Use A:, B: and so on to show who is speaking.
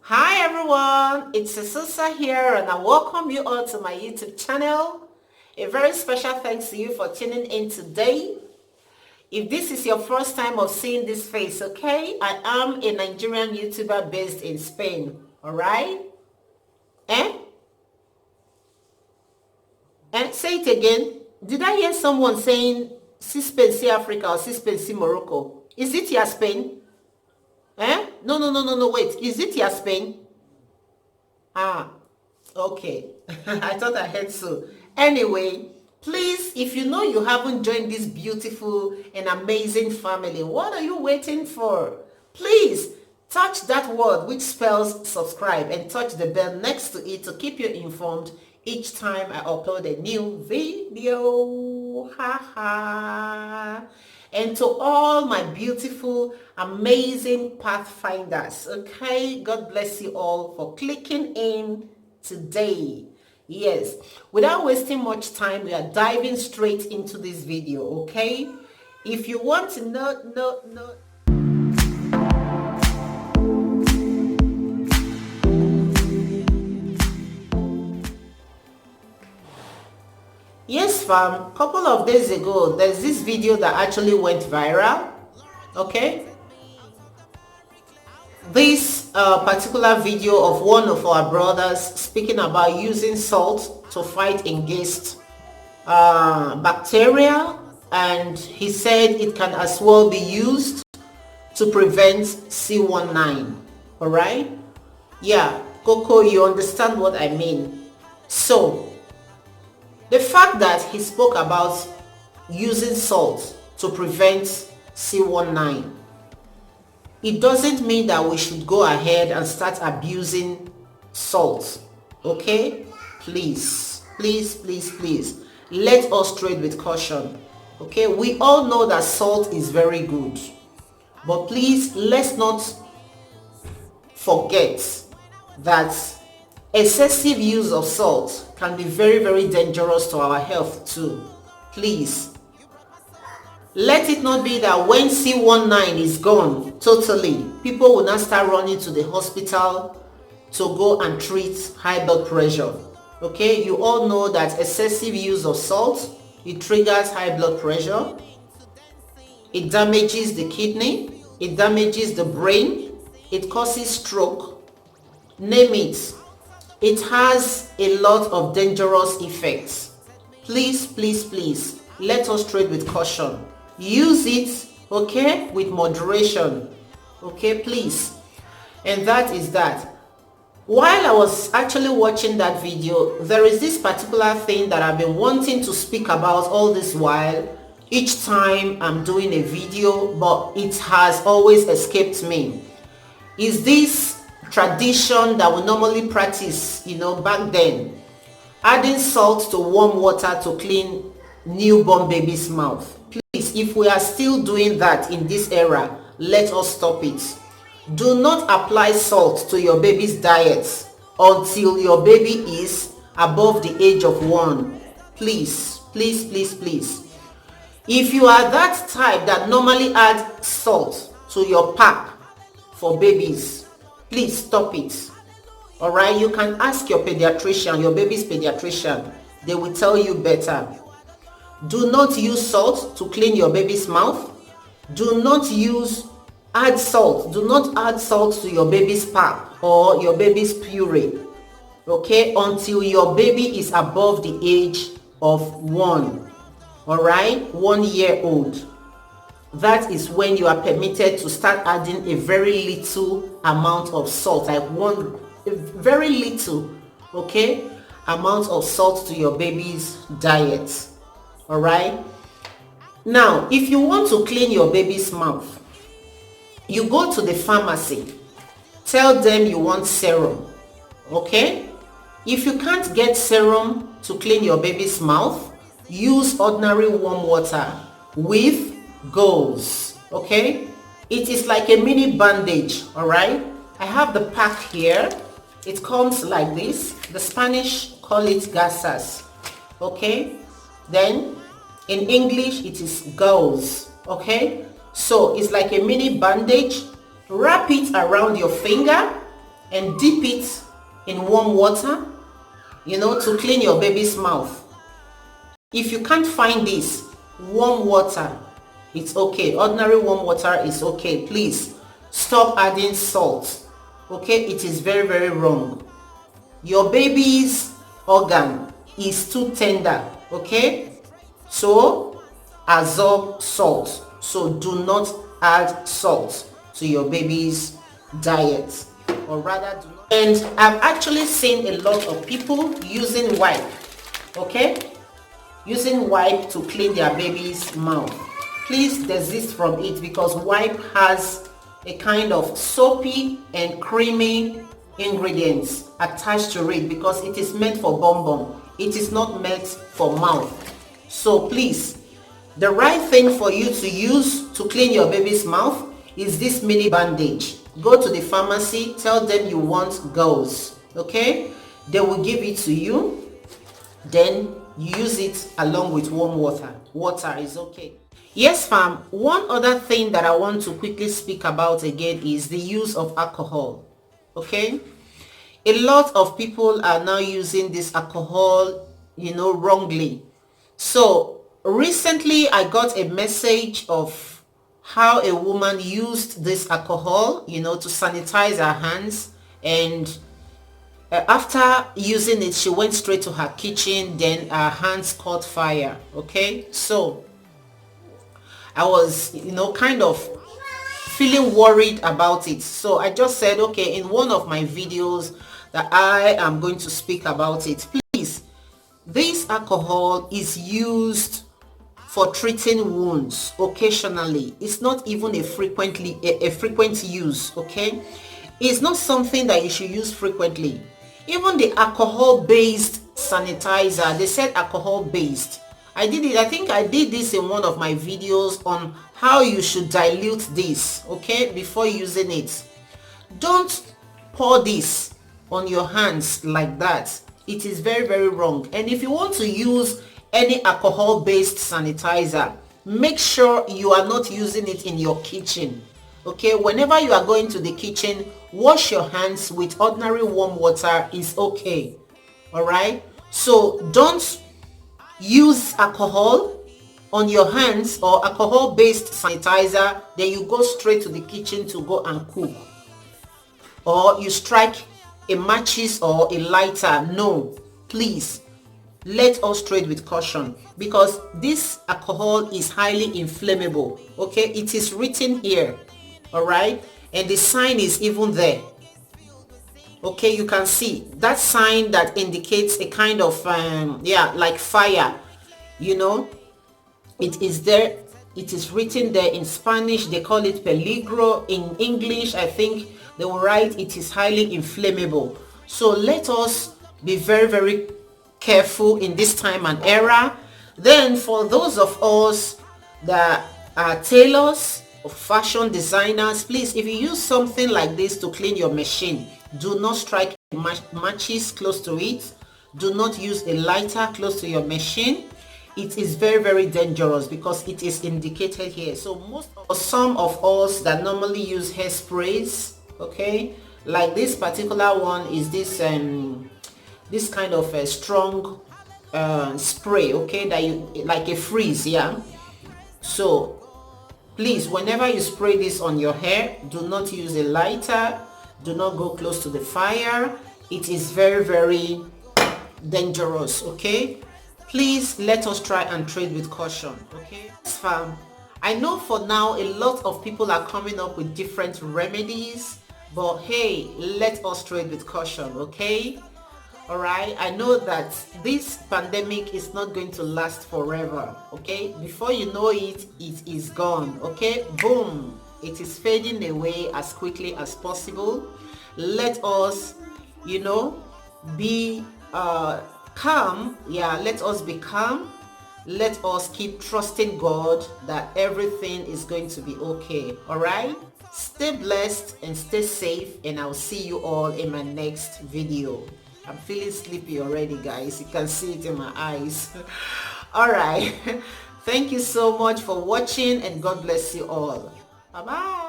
A: Hi everyone, it's Sisusa here and I welcome you all to my YouTube channel. A very special thanks to you for tuning in today. If this is your first time of seeing this face, okay, I am a Nigerian YouTuber based in Spain, alright? Eh? And say it again. Did I hear someone saying see Spain, see Africa or see Spain, see Morocco? Is it your Spain? Eh? No, wait. Is it your Spain? Ah, okay. I thought I heard so. Anyway, please, if you know you haven't joined this beautiful and amazing family, what are you waiting for? Please touch that word which spells subscribe and touch the bell next to it to keep you informed each time I upload a new video. Ha ha. And to all my beautiful, amazing pathfinders, okay, God bless you all for clicking in today. Yes, without wasting much time, we are diving straight into this video, okay? If you want to know. Yes, fam, couple of days ago, there's this video that actually went viral, okay? This particular video of one of our brothers speaking about using salt to fight against bacteria, and he said it can as well be used to prevent C19. All right? Yeah, Coco, you understand what I mean. So the fact that he spoke about using salt to prevent C19, it doesn't mean that we should go ahead and start abusing salt. Okay? Please, let us trade with caution. Okay? We all know that salt is very good. But please, let's not forget that excessive use of salt can be very, very dangerous to our health too. Please. Let it not be that when C19 is gone totally, people will not start running to the hospital to go and treat high blood pressure. Okay, you all know that excessive use of salt, it triggers high blood pressure, it damages the kidney, it damages the brain, it causes stroke, name it. It has a lot of dangerous effects. Please, let us trade with caution. Use it, okay, with moderation, okay, please. And that is that. While I was actually watching that video, there is this particular thing that I've been wanting to speak about all this while, each time I'm doing a video, but it has always escaped me. Is this tradition that we normally practice, back then, adding salt to warm water to clean newborn baby's mouth. Please, if we are still doing that in this era, let us stop it. Do not apply salt to your baby's diet until your baby is above the age of 1. Please. If you are that type that normally add salt to your pap for babies, please stop it. Alright, you can ask your pediatrician, your baby's pediatrician. They will tell you better. Do not use salt to clean your baby's mouth. Do not add salt. Do not add salt to your baby's pap or your baby's puree. Okay, until your baby is above the age of 1. Alright, 1 year old. That is when you are permitted to start adding a very little amount of salt, like a very little, okay, amount of salt to your baby's diet. All right. Now, if you want to clean your baby's mouth, you go to the pharmacy. Tell them you want serum. Okay. If you can't get serum to clean your baby's mouth, use ordinary warm water with gauze. Okay. It is like a mini bandage. All right. I have the pack here. It comes like this. The Spanish call it gasas. Okay. Then in English it is gauze. Okay, so it's like a mini bandage. Wrap it around your finger and dip it in warm water, to clean your baby's mouth. If you can't find this, warm water, it's okay. Ordinary warm water is okay. Please stop adding salt. Okay, it is very, very wrong. Your baby's organ is too tender. Okay, so absorb salt. So do not add salt to your baby's diet, or rather do not. And I've actually seen a lot of people using wipe. Okay, using wipe to clean their baby's mouth. Please desist from it, because wipe has a kind of soapy and creamy ingredients attached to it, because it is meant for bum. It is not meant for mouth. So please, the right thing for you to use to clean your baby's mouth is this mini bandage. Go to the pharmacy, tell them you want gauze. Okay, they will give it to you, then you use it along with warm water is okay. Yes fam, one other thing that I want to quickly speak about again is the use of alcohol. Okay, a lot of people are now using this alcohol wrongly. So recently I got a message of how a woman used this alcohol to sanitize her hands, and after using it, she went straight to her kitchen, then her hands caught fire. Okay, so I was kind of feeling worried about it. So I just said, okay, in one of my videos that I am going to speak about it. Please, this alcohol is used for treating wounds occasionally. It's not even a frequent use. Okay, it's not something that you should use frequently. Even the alcohol based sanitizer, they said alcohol based. I think I did this in one of my videos on how you should dilute this, okay, before using it. Don't pour this on your hands like that. It is very, very wrong. And if you want to use any alcohol based sanitizer, make sure you are not using it in your kitchen. Okay, whenever you are going to the kitchen, wash your hands with ordinary warm water is okay. All right, so don't use alcohol on your hands or alcohol based sanitizer, then you go straight to the kitchen to go and cook, or you strike a matches or a lighter. No, please, let us trade with caution, because this alcohol is highly inflammable. Okay, it is written here. All right, and the sign is even there. Okay, you can see that sign that indicates a kind of like fire. It is there. It is written there in Spanish. They call it peligro. In English, I think they will write it is highly inflammable. So let us be very, very careful in this time and era. Then for those of us that are tailors or fashion designers, please, if you use something like this to clean your machine, do not strike matches close to it. Do not use a lighter close to your machine. It is very, very dangerous, because it is indicated here. So some of us that normally use hairsprays, okay, like this particular one is this this kind of a strong spray, okay, that you like a freeze. Yeah, so please, whenever you spray this on your hair, do not use a lighter. Do not go close to the fire. It is very, very dangerous. Okay, please let us try and trade with caution. Okay, fam, I know for now a lot of people are coming up with different remedies, but hey, let us trade with caution. Okay, all right, I know that this pandemic is not going to last forever. Okay, before you know it, it is gone. Okay, boom, it is fading away as quickly as possible. Let us be calm. Yeah, let us be calm. Let us keep trusting God that everything is going to be okay. All right, stay blessed and stay safe, and I'll see you all in my next video. I'm feeling sleepy already, guys. You can see it in my eyes. All right, thank you so much for watching, and God bless you all. Bye bye.